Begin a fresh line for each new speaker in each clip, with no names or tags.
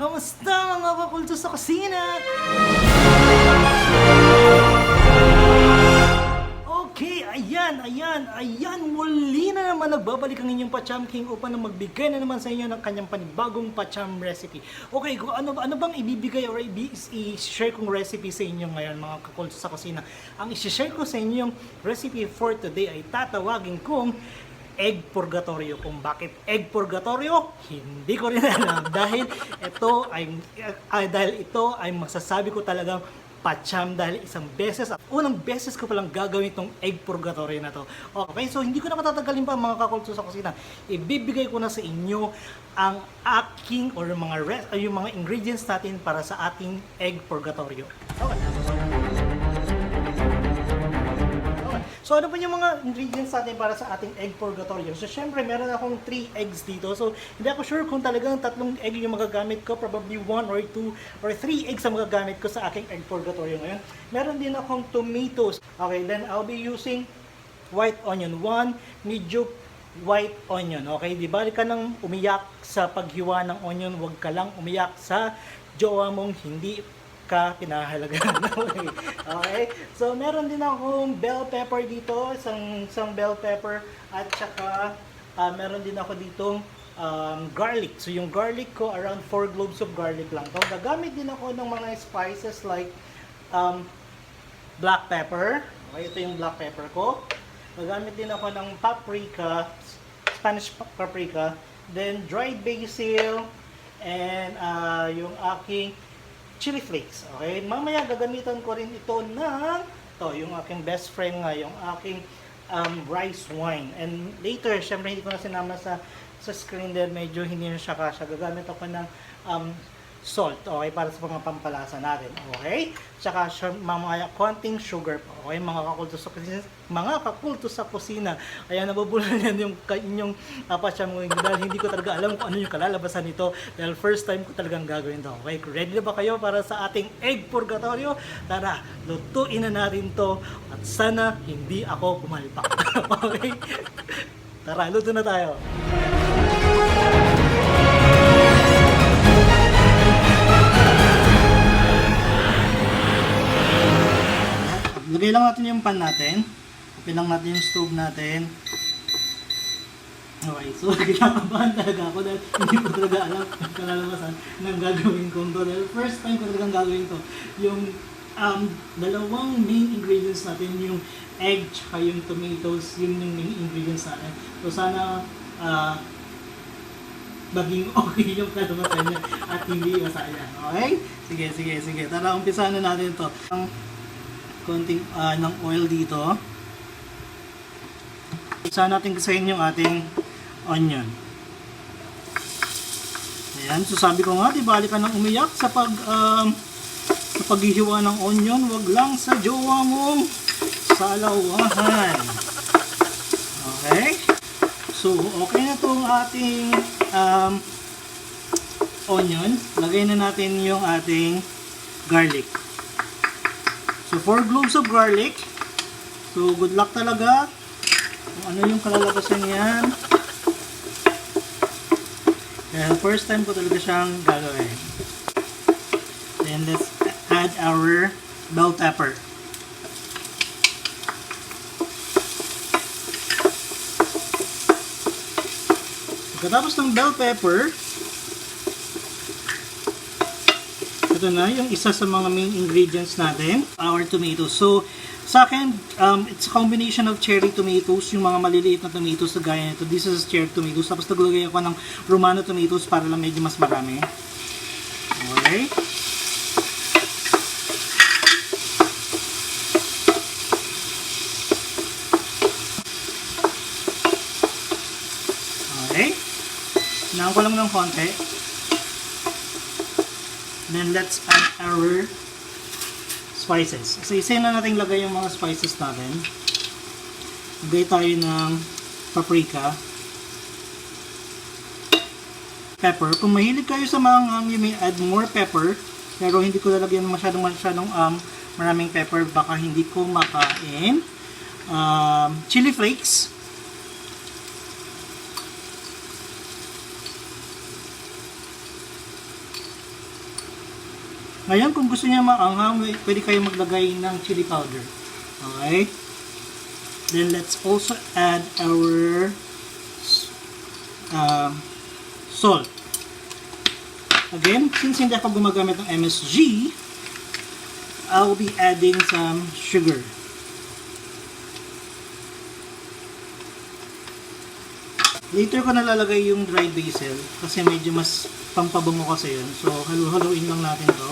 Kamusta mga kakulto sa kusina? Okay, ayan, muli na naman nagbabalik ang inyong pacham king upang na magbigay na naman sa inyo ng kanyang panibagong pacham recipe. Okay, ano bang ibibigay or i-share kong recipe sa inyo ngayon mga kakulto sa kusina? Ang i-share ko sa inyo yung recipe for today ay tatawagin kong egg purgatoryo. Kung bakit egg purgatoryo, hindi ko rin alam dahil ito ay masasabi ko talagang pacham dahil unang beses ko palang gagawin itong egg purgatoryo na to. Okay, so hindi ko na matatagalin pa mga kakulto sa kusina. Ibibigay ko na sa inyo ang aking or yung mga ingredients natin para sa ating egg purgatoryo. Okay. So ano pa yung mga ingredients natin para sa ating egg purgatoryo? So syempre meron akong 3 eggs dito. So hindi ako sure kung talagang 3 egg yung magagamit ko. Probably 1 or 2 or 3 eggs ang magagamit ko sa aking egg purgatoryo ngayon. Meron din akong tomatoes. Okay, then I'll be using white onion. 1 medium white onion. Okay, di bali ka nang umiyak sa paghiwa ng onion. Huwag ka lang umiyak sa jowa mong hindi ka pinahalagaan. Okay. So meron din akong bell pepper dito, isang bell pepper at saka meron din ako ditong garlic. So yung garlic ko around 4 cloves of garlic lang. So gagamit din ako ng mga spices like black pepper. Okay, ito yung black pepper ko. Gagamit din ako ng paprika, Spanish paprika, then dried basil and yung aking chili flakes. Okay? Mamaya gagamitan ko rin ito ng yung aking best friend nga, yung aking rice wine. And later, syempre hindi ko na sinama sa screen there, medyo hindi na siya kasya. Gagamit ako ng salt, okay, para sa mga pampalasa natin. Okay? Tsaka mamaya konting sugar po. Okay, mga kakulto sa kusina. Kaya nabubulan yan yung inyong pacham dahil hindi ko talaga alam kung ano yung kalalabasan nito dahil first time ko talagang gagawin ito. Okay, ready na ba kayo para sa ating egg purgatoryo? Tara, lutuin na natin to at sana hindi ako pumalpak. Okay? Tara, luto na tayo. Lagay lang natin yung pan natin. Open lang natin yung stove natin. Okay, so kinakabahan talaga ako dahil hindi ko talaga alam ang kalalabasan ng gagawin kong to. Dahil first time ko talagang gagawin to. Yung dalawang main ingredients natin, yung egg tsaka yung tomatoes, yun yung main ingredients natin. So sana maging okay yung kalalabasan niya at hindi masaya. Okay? Sige. Tara, umpisahan na natin to. Konting ng oil dito. Saan natin kasayin yung ating onion. Ayan, so sabi ko nga, di bali ka nang umiyak sa paghihiwa ng onion, wag lang sa jowa mong salawahan. Okay? So, okay na itong ating onion. Lagay na natin yung ating garlic. So, 4 cloves of garlic. So, good luck talaga. Kung ano yung kalalabasan niyan. Dahil first time ko talaga siyang gagawin. Then, let's add our bell pepper. Pagkatapos ng bell pepper, ito na yung isa sa mga main ingredients natin, our tomatoes. So, sa akin, it's a combination of cherry tomatoes, yung mga maliliit na tomatoes na gaya nito. This is cherry tomatoes. Tapos naglagay ako ng Romano tomatoes para lang medyo mas marami. Okay. Okay. Hinaan ko lang ng konti. Then let's add our spices. So isa na natin lagay yung mga spices natin. Lagay tayo ng paprika, pepper. Kung mahilig kayo sa mga you may add more pepper. Pero hindi ko lalagyan masyadong maraming pepper. Baka hindi ko makain. Chili flakes. Ngayon, kung gusto niya maanghang, pwede kayo maglagay ng chili powder. Okay? Then, let's also add our salt. Again, since hindi ako gumagamit ng MSG, I'll be adding some sugar. Later ko nalalagay yung dried basil kasi medyo mas pampabango kasi yun. So, halu-haluin lang natin to.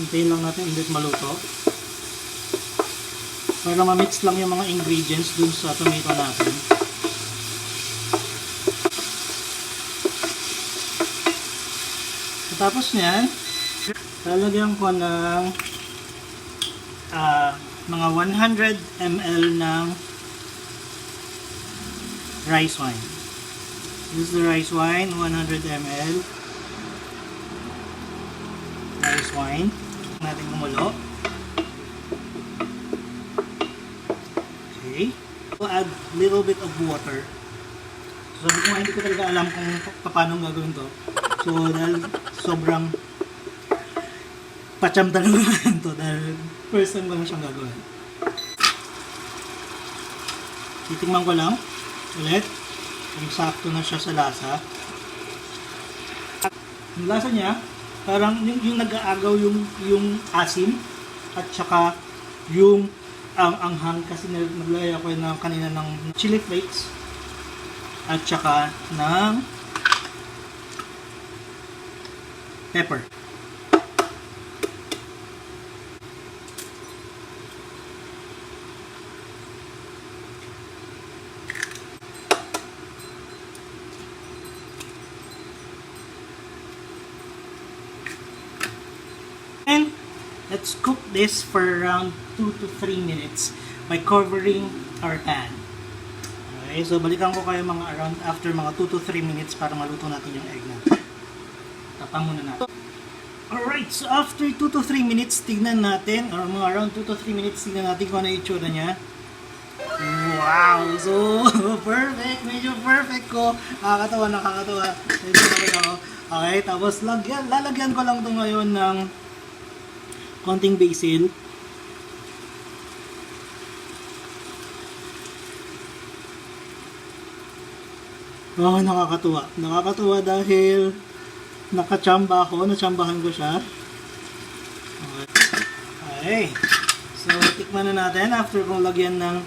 Hintayin lang natin ulit maluto. Para ma-mix lang yung mga ingredients dun sa tomato natin. Tapos nyan, lalagyan ko ng mga 100 ml ng rice wine. This is the rice wine, 100 ml. Rice wine. Natin kumulo. Okay. We'll add little bit of water. So, hindi ko talaga alam kung paano gagawin to. So, dahil sobrang pacham talaga to dahil first time ko na siyang gagawin. Titingnan ko lang ulit kung sakto na siya sa lasa. Yung lasa niya, parang yung nag-aagaw yung asim at saka yung anghang kasi naglagay ako ng kanina ng chili flakes at saka ng pepper. And let's cook this for around 2 to 3 minutes by covering our pan. Okay, so balikan ko kayo mga around after mga 2 to 3 minutes para maluto natin yung egg natin. Tapang muna natin. Alright, so after 2 to 3 minutes, tignan natin, or mga around 2 to 3 minutes, tignan natin kung ano yung itsura niya. Wow! So, perfect! Medyo perfect ko. Nakakatawa. Medyo nakakatawa. Okay, tapos lalagyan ko lang ito ngayon ng konting basil. Oh, nakakatuwa. Nakakatuwa dahil nakachamba ako. Nachambahan ko siya. Okay. So, tikman na natin after kong lagyan ng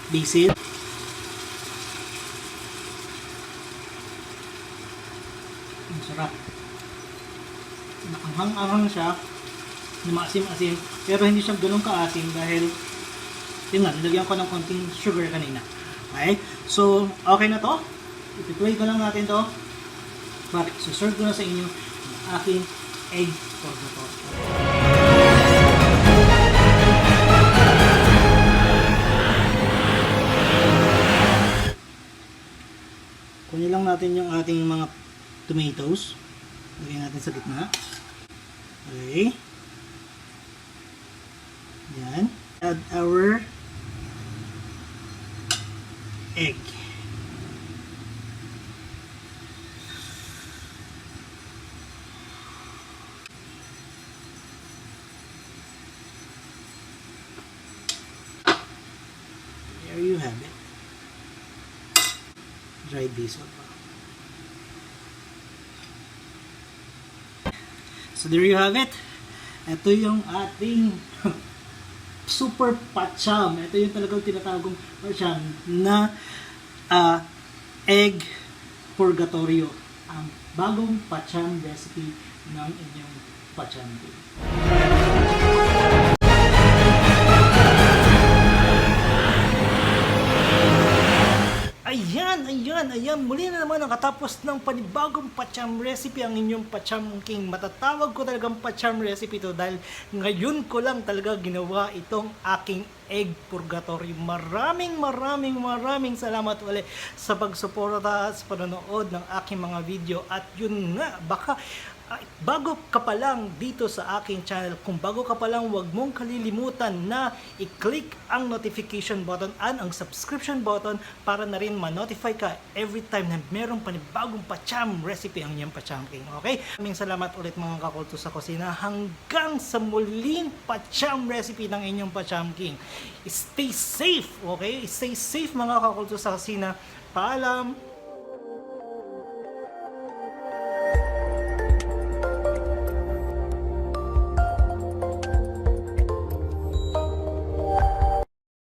basil. Ang sarap. Nakanghang-anghang siya. Maasim-asim. Pero hindi siya ganun kaasim dahil nilagyan ko ng konting sugar kanina. Okay? So, okay na to. Ipi-play ko lang natin to. But, serve ko na sa inyo ang aking egg purgatoryo. Kunin lang natin yung ating mga tomatoes. Lagyan natin sa gitna. Okay. Yan. Add our egg. There you have it. Dried basil. So there you have it. Ito yung ating super pacham. Ito yung talagang tinatawagong pacham na egg purgatoryo. Ang bagong pacham recipe ng inyong pacham. Ayan. Muli na naman ang katapos ng panibagong pacham recipe, ang inyong pacham king. Matatawag ko talagang pacham recipe to dahil ngayon ko lang talaga ginawa itong aking Egg Purgatoryo. Maraming salamat ulit sa pagsuporta at sa panonood ng aking mga video. At yun nga, baka bago ka pa lang dito sa aking channel, kung bago ka pa lang, huwag mong kalilimutan na i-click ang notification button at ang subscription button para na rin ma-notify ka every time na merong panibagong pacham recipe ang iyong pacham king. Okay? Maraming salamat ulit mga kakulto sa kusina. Hanggang sa muling pacham recipe ng inyong pacham king. Stay safe, okay? Stay safe mga kakulto sa kusina. Paalam!